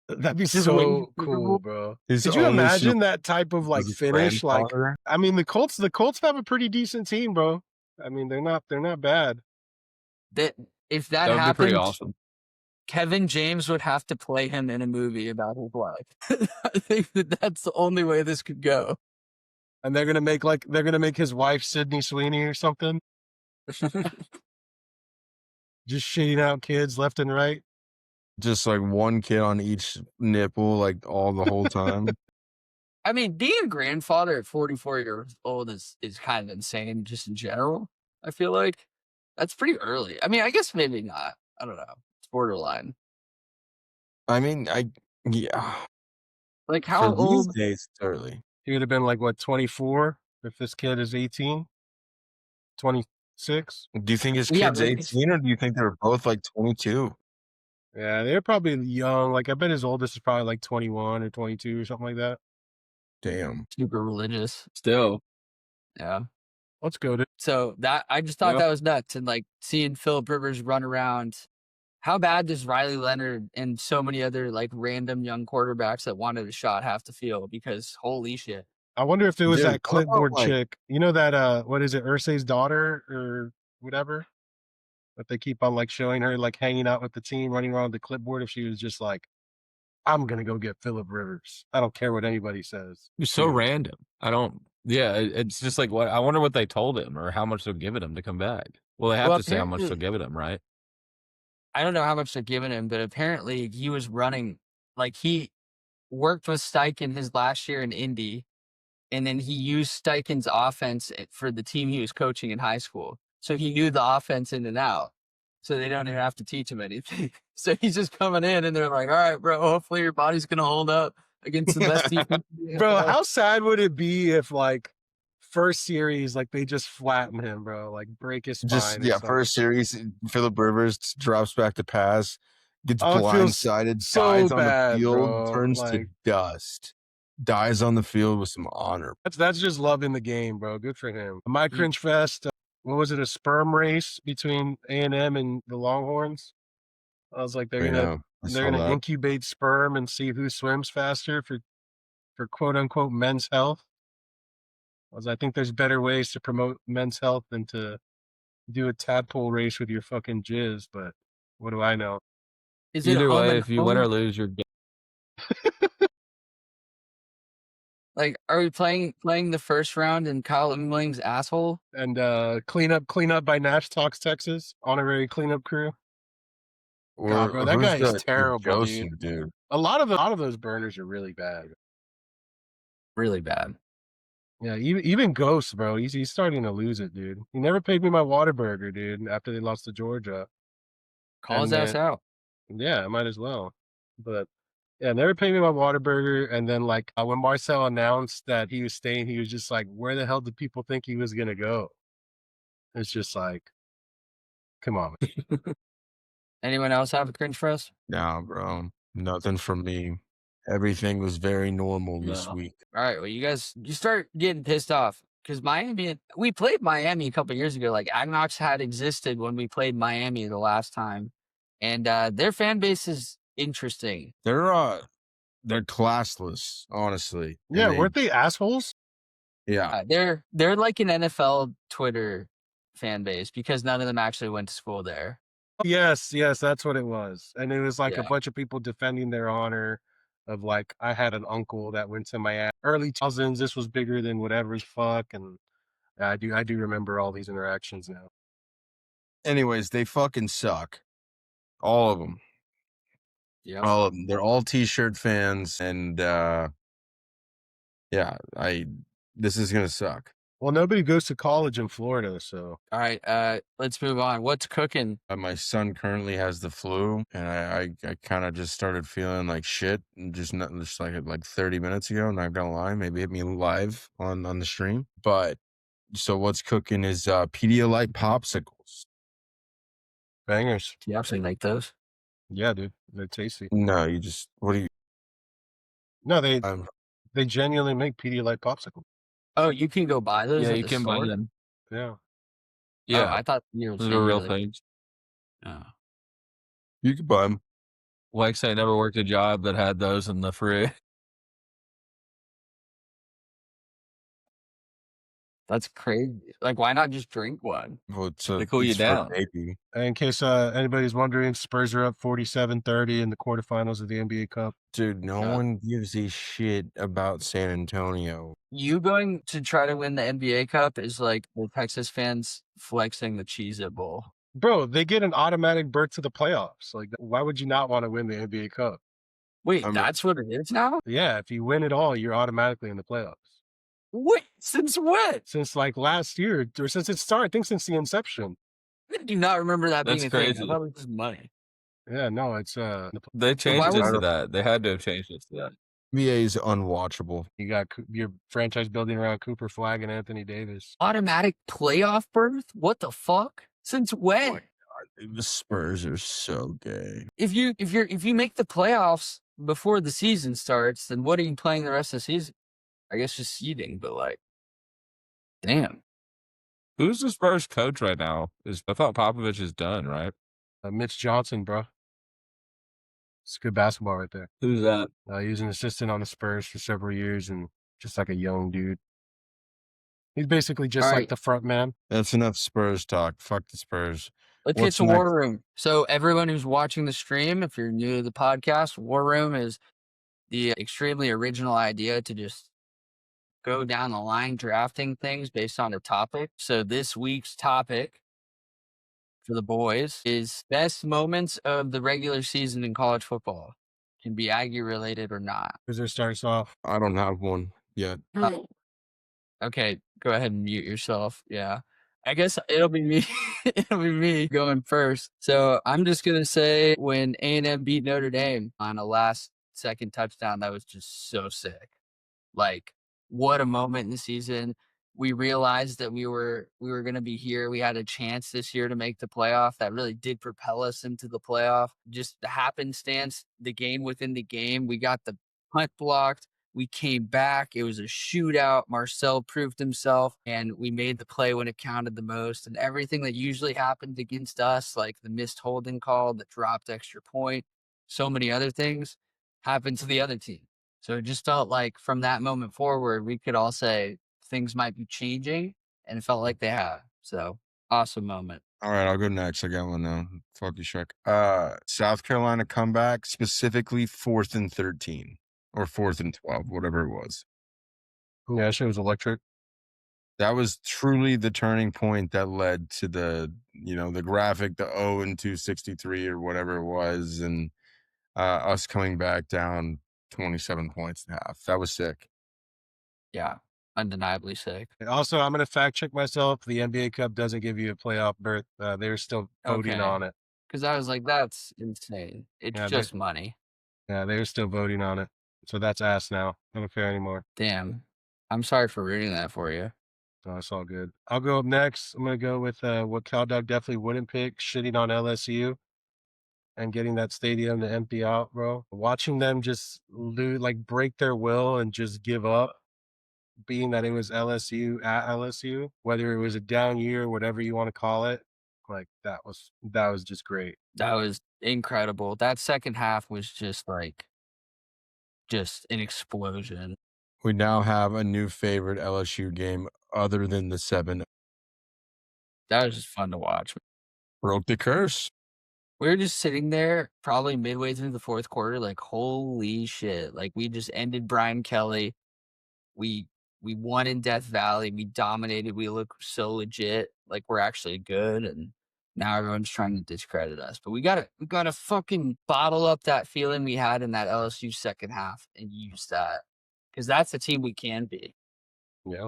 That'd be Just win so the Super cool, Bowl? bro. He's Could the you only imagine that type of like his finish? Like, grandfather. I mean, the Colts have a pretty decent team, bro. I mean, they're not bad. That if that That would be pretty happened, awesome. Kevin James would have to play him in a movie about his life. I think that's the only way this could go. And they're gonna make his wife Sydney Sweeney or something, just shitting out kids left and right. Just like one kid on each nipple, like the whole time. I mean, being a grandfather at 44 years old is kind of insane just in general. I feel like that's pretty early. I mean, I guess maybe not. I don't know. It's borderline. I mean, yeah. Like For how these old? days, it's early. He would have been like what 24 if this kid is 18, 26. Do you think his Yeah, kid's but 18, or do you think they're both like 22? Yeah, they're probably young. Like I bet his oldest is probably like 21 or 22 or something like that. Damn. super religious. Still, Yeah. Let's go to. So that I just thought Yep. that was nuts, and like seeing Philip Rivers run around. How bad does Riley Leonard and so many other like random young quarterbacks that wanted a shot have to feel? Because holy shit. I wonder if it was Dude, that what about, clipboard like- chick. You know that what is it, Ursay's daughter or whatever? That they keep on like showing her like hanging out with the team, running around with the clipboard. If she was just like, I'm gonna go get Philip Rivers. I don't care what anybody says. it's so Yeah. random. I don't. Yeah, it's just like what I wonder what they told him or how much they're giving him to come back. Well, they have Well, to say how much they're apparently- giving him, right? I don't know how much they're giving him, but apparently he was running like he worked with Steichen his last year in Indy, and then he used Steichen's offense for the team he was coaching in high school. So he knew the offense in and out. So they don't even have to teach him anything. So he's just coming in and they're like, all right, bro, hopefully your body's gonna hold up against the best defense. in the Bro, NFL." how sad would it be if like first series like they just flatten him, bro? Like break his spine. Just or yeah, something. first series, Philip Rivers drops back to pass, gets Oh, it feels blindsided, so dies on bad, the field, bro. turns to Like dust, dies on the field with some honor. that's just loving the game, bro. Good for him. My cringe fest. What was it? A sperm race between A&M and the Longhorns. I was like, they're You gonna know, I they're saw gonna that. incubate sperm and see who swims faster for quote unquote men's health. I think there's better ways to promote men's health than to do a tadpole race with your fucking jizz, but what do I know? Is it Either home way, and if you win or home? lose, you're. Like, are we playing the first round in Kyle Williams' asshole? And clean up by Nash Talks Texas, honorary cleanup crew. God, bro, that who's guy is the terrible, Joseph, dude. A lot of those burners are really bad. Really bad. Yeah, even Ghost, bro, he's starting to lose it, dude. He never paid me my Whataburger, dude, after they lost to Georgia. Call his And ass then- out. Yeah, I might as well. But yeah, never paid me my Whataburger. And then like when Marcel announced that he was staying, he was just like, where the hell did people think he was gonna go? It's just like, come on. Anyone else have a cringe for us? Nah, bro, nothing from me. Everything was very normal this No. week. All right, well, you start getting pissed off because we played Miami a couple years ago. Like AgKnocks had existed when we played Miami the last time, and their fan base is interesting. They're classless, honestly. And Yeah, weren't they assholes? Yeah, They're like an NFL Twitter fan base because none of them actually went to school there. Yes, that's what it was. And it was like a Yeah. bunch of people defending their honor of like, I had an uncle that went to my early 2000s. This was bigger than whatever's fuck. And I do remember all these interactions now. anyways, they fucking suck. All of them. Yeah. All of them. They're all T-shirt fans, and yeah, this is gonna suck. Well, nobody goes to college in Florida, so All right, let's move on. What's cooking? My son currently has the flu, and I kind of just started feeling like shit, and just like 30 minutes ago. Not gonna lie, maybe hit me live on the stream. But so what's cooking is Pedialyte popsicles. bangers. Do you actually like those? Yeah, dude, they're tasty. No, you just what do you? No, they Um, genuinely make Pedialyte popsicle. Oh, you can go buy those. Yeah, at you the can buy store? them. Yeah. Yeah, Oh, I thought you were those saying are real like- things. You could buy them. Like say, I never worked a job that had those in the fridge. That's crazy. Like, why not just drink one? Well, They cool you it's for down. baby. In case anybody's wondering, Spurs are up 47-30 in the quarterfinals of the NBA Cup. Dude, no Yeah. one gives a shit about San Antonio. You going to try to win the NBA Cup is like the Texas fans flexing the Cheez-It Bowl. Bro, they get an automatic berth to the playoffs. Like, why would you not want to win the NBA Cup? Wait, I mean- that's what it is now? Yeah, if you win it all, you're automatically in the playoffs. Wait, since when? Since like last year, or since it started, I think since the inception. I do not remember that That's being a thing. crazy. I thought it was just money. Yeah, no, it's They changed it would- to that. They had to have changed it to that. NBA is unwatchable. you got your franchise building around Cooper Flag and Anthony Davis. Automatic playoff berth? What the fuck? Since when? The Spurs are so gay. If you make the playoffs before the season starts, then what are you playing the rest of the season? I guess just seeding, but like, damn. Who's the Spurs coach right now? I thought Popovich is done, right? Mitch Johnson, bro. It's good basketball right there. Who's that? He was an assistant on the Spurs for several years and just like a young dude. He's basically just All like right. the front man. That's enough Spurs talk. Fuck the Spurs. Let's What's get to next? War Room. So everyone who's watching the stream, if you're new to the podcast, War Room is the extremely original idea to just go down the line drafting things based on a topic. So this week's topic for the boys is best moments of the regular season in college football. Can be Aggie related or not. Who's there starts off? I don't have one yet. Okay, go ahead and mute yourself. Yeah. I guess it'll be me. It'll be me going first. So I'm just gonna say when A&M beat Notre Dame on a last second touchdown, that was just so sick. Like, what a moment in the season. We realized that we were gonna be here. We had a chance this year to make the playoff. That really did propel us into the playoff. Just the happenstance, the game within the game. We got the punt blocked. We came back. It was a shootout. Marcel proved himself, and we made the play when it counted the most. And everything that usually happened against us, like the missed holding call, the dropped extra point, so many other things, happened to the other team. So it just felt like from that moment forward, we could all say things might be changing, and it felt like they have. So awesome moment. All right, I'll go next. I got one now. Fuck you, Shrek. South Carolina comeback, specifically 4th and 13 or 4th and 12, whatever it was. Yeah, that shit was electric. That was truly the turning point that led to the graphic, the 0 and 263 or whatever it was, and us coming back down 27 points and a half. That was sick. Yeah, undeniably sick. Also, I'm gonna fact check myself. The NBA Cup doesn't give you a playoff berth. They're still voting Okay. on it. Because I was like, that's insane. It's Yeah, just money. Yeah, they're still voting on it. So that's ass now. I don't care anymore. Damn. I'm sorry for ruining that for you. So it's all good. I'll go up next. I'm gonna go with what CalDog definitely wouldn't pick: shitting on LSU and getting that stadium to empty out, bro. Watching them just break their will and just give up, being that it was LSU at LSU, whether it was a down year, whatever you want to call it, like that was just great. That was incredible. That second half was just an explosion. We now have a new favorite LSU game other than the 7. That was just fun to watch. Broke the curse. We were just sitting there probably midway through the fourth quarter, like, holy shit. Like, we just ended Brian Kelly. We won in Death Valley. We dominated. We look so legit. Like, we're actually good. And now everyone's trying to discredit us. But we gotta fucking bottle up that feeling we had in that LSU second half and use that. Because that's the team we can be. Yeah.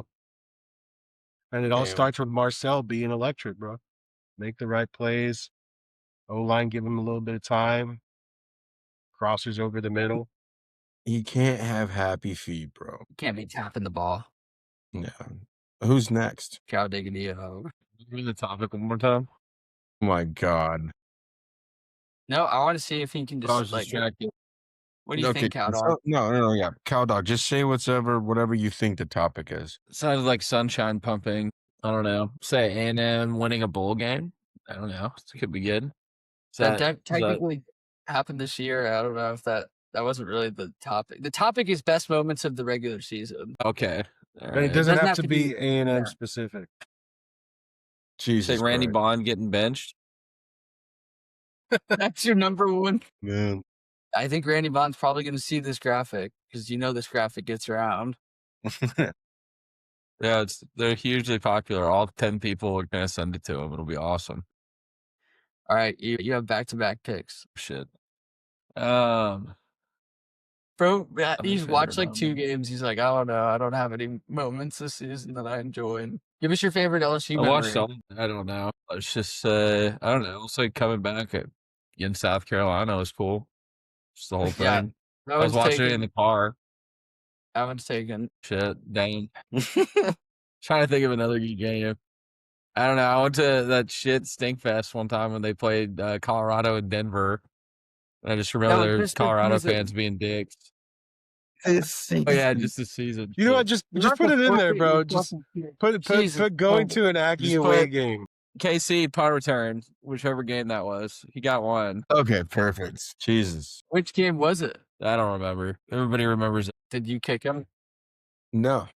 And it all Damn. starts with Marcel being electric, bro. Make the right plays. O-line, give him a little bit of time. Crossers over the middle. He can't have happy feet, bro. You can't be tapping the ball. Yeah. Who's next? Cow diggity. Read the topic one more time. Oh my God. No, I want to see if he can I was just like. distracted. What do you think, Cow Dog? No, yeah. Cow Dog, just say whatever you think the topic is. Sounds like sunshine pumping. I don't know. Say A&M winning a bowl game. I don't know. It could be good. That technically happened this year. I don't know if that wasn't really the topic. The topic is best moments of the regular season. okay. All But it right. doesn't have to be A&M specific. Jesus Say Randy Christ. Bond getting benched. That's your number one. Man. I think Randy Bond's probably going to see this graphic because this graphic gets around. Yeah, they're hugely popular. All 10 people are gonna send it to him. It'll be awesome. All right, you have back-to-back picks. Shit. Bro, he's favorite watched like 2 moment. games. He's like, I don't know. I don't have any moments this season that I enjoy. Give us your favorite LSU I memory. watched some. I don't know. It's just I don't know. It's like coming back in South Carolina was cool. Just the whole thing. Yeah, I was watching it in the car. That one's taken. Shit, dang. Trying to think of another game. I don't know. I went to that shit Stinkfest one time when they played Colorado and Denver. And I just remember there was Colorado fans being dicks. Oh yeah, just this season. You know what? Just put it in there, bro. Just put going to an Aggie Just away put- game. KC punt return, whichever game that was. He got one. Okay, perfect. Jesus. Which game was it? I don't remember. Everybody remembers it. Did you kick him? No.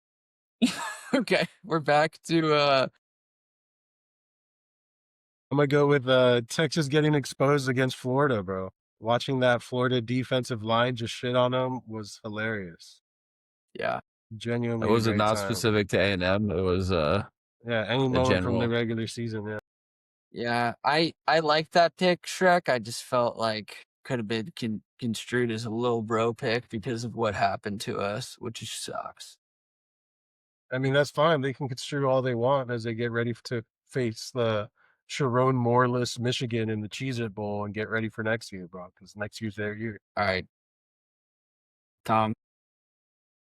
Okay, we're back to I'm gonna go with Texas getting exposed against Florida, bro. Watching that Florida defensive line just shit on them was hilarious. yeah. Genuinely, It was a great not time. specific to A&M. It was Yeah, any moment from the general. regular season. Yeah. Yeah, I like that pick, Shrek. I just felt like could have been construed as a little bro pick because of what happened to us, which sucks. I mean, that's fine. They can construe all they want as they get ready to face the Sherrone Moore-less Michigan in the Cheez-It Bowl and get ready for next year, bro. Because next year's their year. All right, Tom.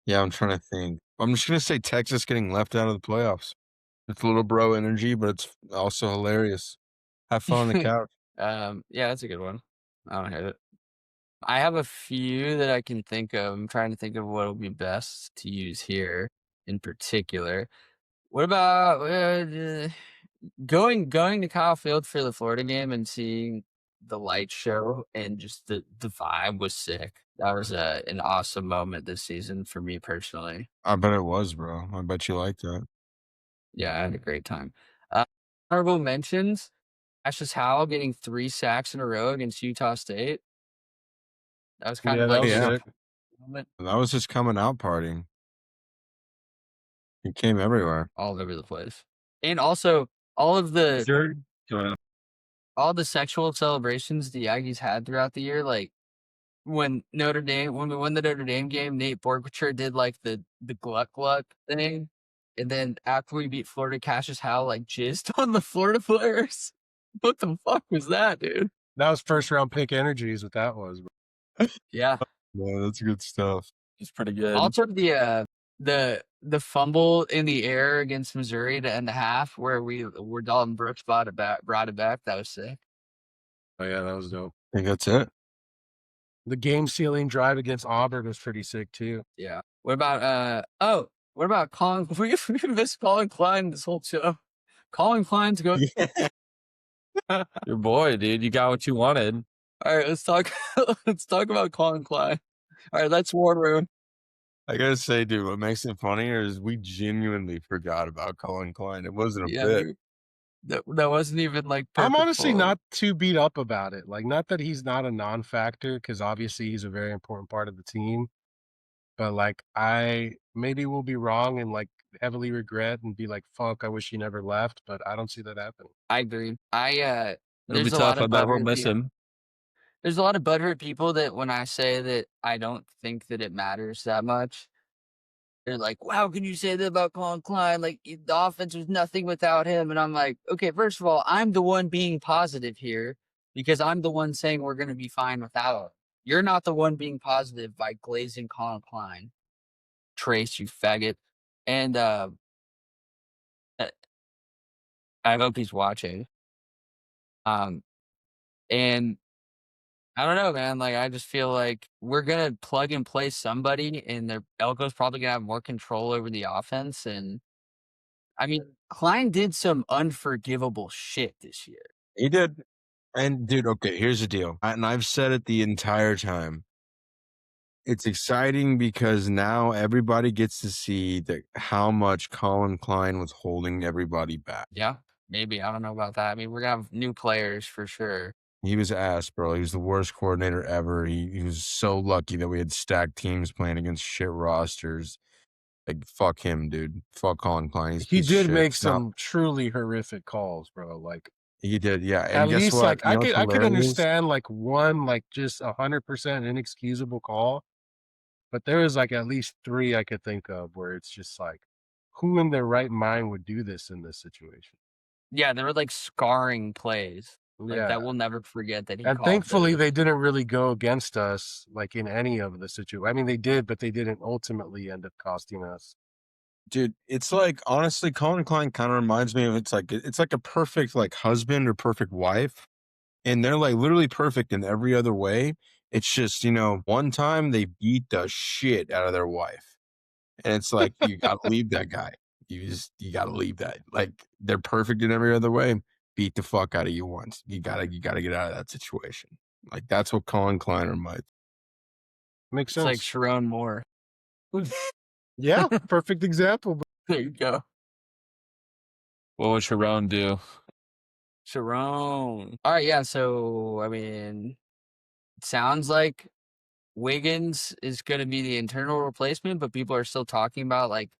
Yeah, I'm trying to think. I'm just going to say Texas getting left out of the playoffs. It's a little bro energy, but it's also hilarious. Have fun on the couch. Yeah, that's a good one. I don't hate it. I have a few that I can think of. I'm trying to think of what would be best to use here in particular. What about going to Kyle Field for the Florida game and seeing the light show and just the vibe was sick. That was an awesome moment this season for me personally. I bet it was, bro. I bet you liked that. Yeah, I had a great time. Honorable mentions: Ashes Howell getting 3 sacks in a row against Utah State. That was kind of like sick. moment That was just coming out partying. He came everywhere. all over the place, and also all of the all the sexual celebrations the Aggies had throughout the year, like when we won the Notre Dame game, Nate Borgwitcher did like the gluck gluck thing, and then after we beat Florida, Cassius Howell like jizzed on the Florida players. What the fuck was that, dude? That was first round pick energy is what that was, bro. Yeah. Yeah, that's good stuff. It's pretty good. Also the fumble in the air against Missouri to end the half where Dalton Brooks brought it back. That was sick. Oh yeah, that was dope. I think that's it. The game sealing drive against Auburn was pretty sick too. Yeah. What about what about Colin? We missed Colin Klein this whole show. Colin Klein's going. Your boy, dude. You got what you wanted. All right, let's talk. Let's talk about Colin Klein. All right, let's War Room. I gotta say, dude, what makes it funnier is we genuinely forgot about Colin Klein. It wasn't a bit. Dude. That wasn't even like. I'm honestly purposeful. not too beat up about it. Like, not that he's not a non-factor, because obviously he's a very important part of the team. But like, I maybe will be wrong and like heavily regret and be like, "Fuck, I wish he never left." But I don't see that happening. I agree. It'll be There's a tough. lot I of bet we'll butthurt miss people. him. There's a lot of butthurt people that when I say that I don't think that it matters that much, they're like, "Wow, how can you say that about Colin Klein? Like the offense was nothing without him." And I'm like, okay, first of all, I'm the one being positive here because I'm the one saying we're going to be fine without him. You're not the one being positive by glazing Colin Klein. Trace, you faggot. And I hope he's watching. And I don't know, man. Like, I just feel like we're gonna plug and play somebody, and Elko's probably gonna have more control over the offense. And I mean, Klein did some unforgivable shit this year. He did. And dude, okay, here's the deal. And I've said it the entire time. It's exciting because now everybody gets to see how much Colin Klein was holding everybody back. Yeah, maybe. I don't know about that. I mean, we're gonna have new players for sure. He was ass, bro. He was the worst coordinator ever. He was so lucky that we had stacked teams playing against shit rosters. Like, fuck him, dude. Fuck Colin Klein. He's a He piece of did shit. make It's not- some truly horrific calls, bro. Like, He did, yeah. And at guess least, what? like, You know what's I could hilarious? understand like one, like just 100% inexcusable call, but there was like at least 3 I could think of where it's just like, who in their right mind would do this in this situation? Yeah, there were like scarring plays. Like Yeah. that we'll never forget that he And called thankfully, those. they didn't really go against us like in any of the situations. I mean, they did, but they didn't ultimately end up costing us. Dude, it's like, honestly, Colin Klein kind of reminds me of it's like a perfect like husband or perfect wife. And they're like literally perfect in every other way. It's just, one time they beat the shit out of their wife. And it's like, you gotta leave that guy. You gotta leave that. Like, they're perfect in every other way. Beat the fuck out of you once. You gotta get out of that situation. Like, that's what Colin Klein reminds. Makes It's sense. like Sherrone Moore. Yeah, perfect example. But There you go. What would Sherrone do? Sherrone. All right, yeah. So I mean, it sounds like Wiggins is going to be the internal replacement, but people are still talking about like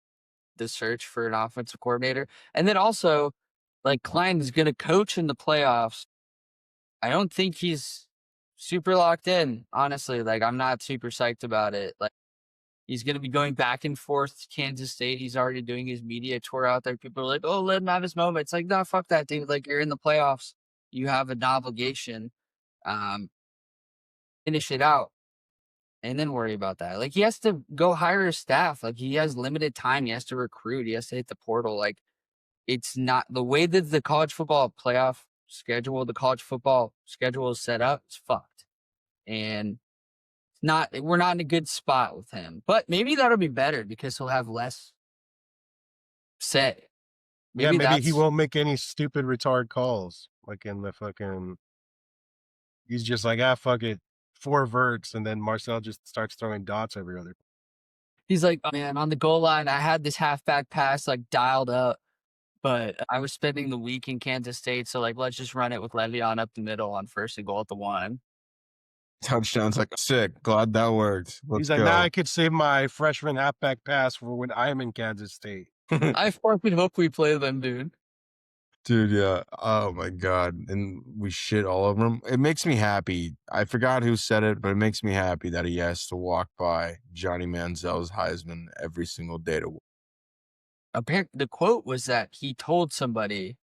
the search for an offensive coordinator. And then also, like Klein is going to coach in the playoffs. I don't think he's super locked in, honestly. Like, I'm not super psyched about it. Like, he's going to be going back and forth to Kansas State. He's already doing his media tour out there. People are like, oh, let him have his moment. It's like, no, fuck that, dude. Like, you're in the playoffs. You have an obligation. Finish it out and then worry about that. Like, he has to go hire a staff. Like, he has limited time. He has to recruit. He has to hit the portal. Like, it's not the way that the college football playoff schedule, the college football schedule is set up. It's fucked. And we're not in a good spot with him, but maybe that'll be better because he'll have less say. maybe he won't make any stupid retard calls like in the fucking. He's just like, fuck it, 4 verts, and then Marcel just starts throwing dots every other. He's like, oh, man, on the goal line, I had this halfback pass like dialed up, but I was spending the week in Kansas State, so like let's just run it with Le'Veon up the middle on 1st and goal at the 1. Touchdowns, like, sick. Glad that worked. He's like, now I could save my freshman halfback pass for when I'm in Kansas State. I fucking hope we play them, dude. Dude, yeah. Oh my God. And we shit all over him. It makes me happy. I forgot who said it, but it makes me happy that he has to walk by Johnny Manziel's Heisman every single day to work. Apparently, the quote was that he told somebody,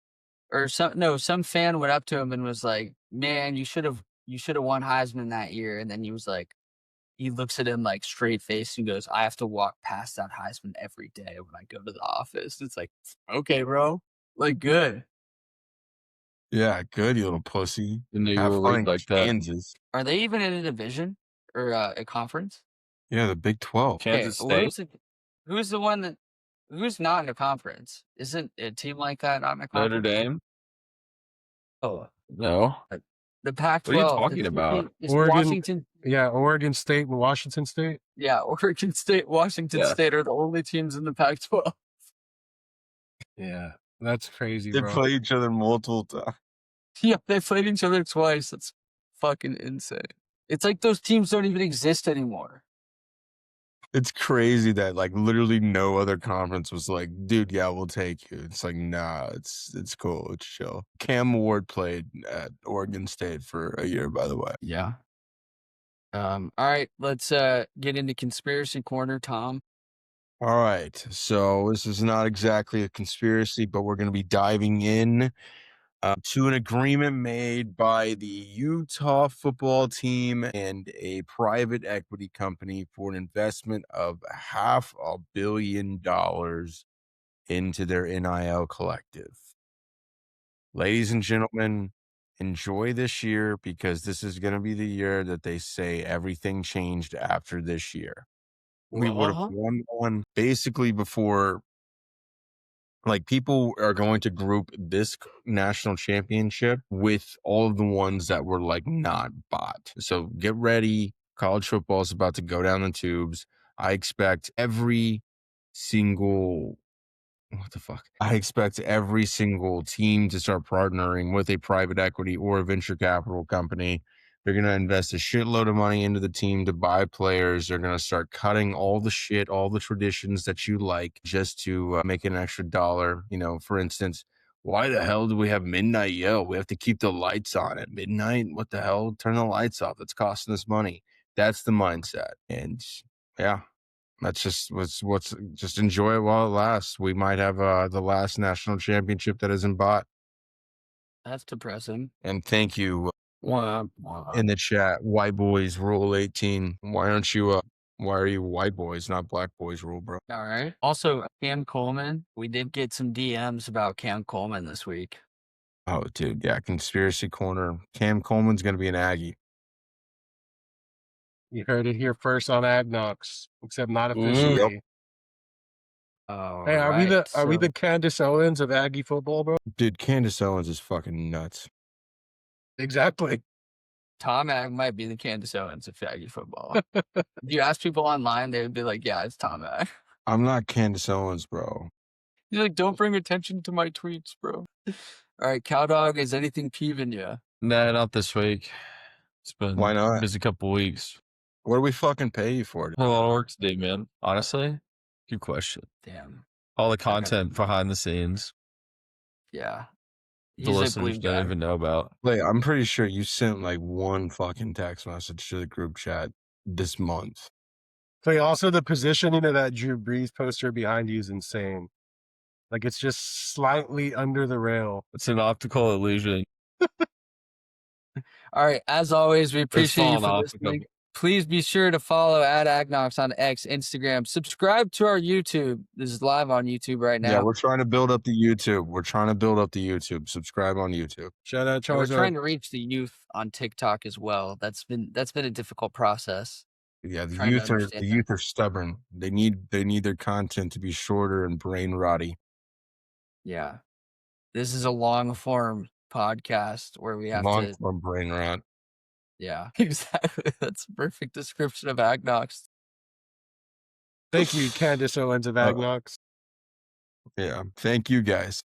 or some fan went up to him and was like, man, you should have won Heisman that year. And then he was like, he looks at him like straight face and goes, I have to walk past that Heisman every day when I go to the office. It's like, okay, bro, like good. Yeah, good, you little pussy. And you Have were fun ranked in like that. Kansas. Are they even in a division or a conference? Yeah, the Big 12. Kansas Okay, State, who's the one that who's not in a conference? Isn't a team like that not in a conference? Notre Dame. Oh, No, the Pac-12. what are you talking about? It's Oregon. Washington. Yeah, Oregon State and Washington State. Yeah, Oregon State, Washington Yeah. State are the only teams in the Pac-12. Yeah, that's crazy, They bro. play each other multiple times. Yeah, they played each other twice. That's fucking insane. It's like those teams don't even exist anymore. It's crazy that like literally no other conference was like, dude, yeah, we'll take you. It's like, nah, it's cool, it's chill. Cam Ward played at Oregon State for a year, by the way. Yeah. All right, let's get into conspiracy corner, Tom. All right, so this is not exactly a conspiracy, but we're going to be diving in to an agreement made by the Utah football team and a private equity company for an investment of $500 million into their NIL collective. Ladies and gentlemen, enjoy this year because this is going to be the year that they say everything changed after this year. We would have won one basically before Like, people are going to group this national championship with all of the ones that were like not bought. So get ready. College football is about to go down the tubes. I expect every single I expect every single team to start partnering with a private equity or a venture capital company. They're going to invest a shitload of money into the team to buy players. They're going to start cutting all the shit, all the traditions that you like just to make an extra dollar. You know, for instance, why the hell do we have midnight yell? We have to keep the lights on at midnight. What the hell? Turn the lights off. It's costing us money. That's the mindset. And yeah, that's just what's just enjoy it while it lasts. We might have the last national championship that isn't bought. That's depressing. And thank you Wow. in the chat, white boys rule 18. Why aren't you why are you white boys, not black boys rule, bro? All right. Also, Cam Coleman. We did get some DMs about Cam Coleman this week. Oh, dude, yeah, conspiracy corner. Cam Coleman's gonna be an Aggie. You heard it here first on AgKnocks, except not officially. Yep. All Hey, are we right, the Candace Owens of Aggie football, bro? Dude, Candace Owens is fucking nuts. Exactly. Tom Ag might be the Candace Owens of Aggie football. If you ask people online, they would be like, yeah, it's Tom Ag. I'm not Candace Owens, bro. He's like, don't bring attention to my tweets, bro. All right, Cowdog, is anything peeving you? Nah, not this week. It's been Why not? a busy couple weeks. What do we fucking pay you for? A lot of work today, man. Honestly, good question. Damn. All the got content behind the scenes, Yeah. the He's a listeners blue don't guy. even know about. Wait, I'm pretty sure you sent like one fucking text message to the group chat this month. So also the positioning of that Drew Brees poster behind you is insane. Like it's just slightly under the rail. It's an optical illusion. All right. As always, we appreciate you falling for off a listening. couple. Please be sure to follow AgKnocks on X, Instagram. Subscribe to our YouTube. This is live on YouTube right now. Yeah, we're trying to build up the YouTube. Subscribe on YouTube. Shout out And we're Charles. trying to reach the youth on TikTok as well. That's been a difficult process. Yeah, the Trying to youth are understand that. the youth are stubborn. They need their content to be shorter and brain rotty. Yeah. This is a long form podcast where we have Long to. form brain rot. Yeah, exactly. That's a perfect description of AgKnocks. Thank you, Candace Owens of AgKnocks. Yeah. Thank you guys.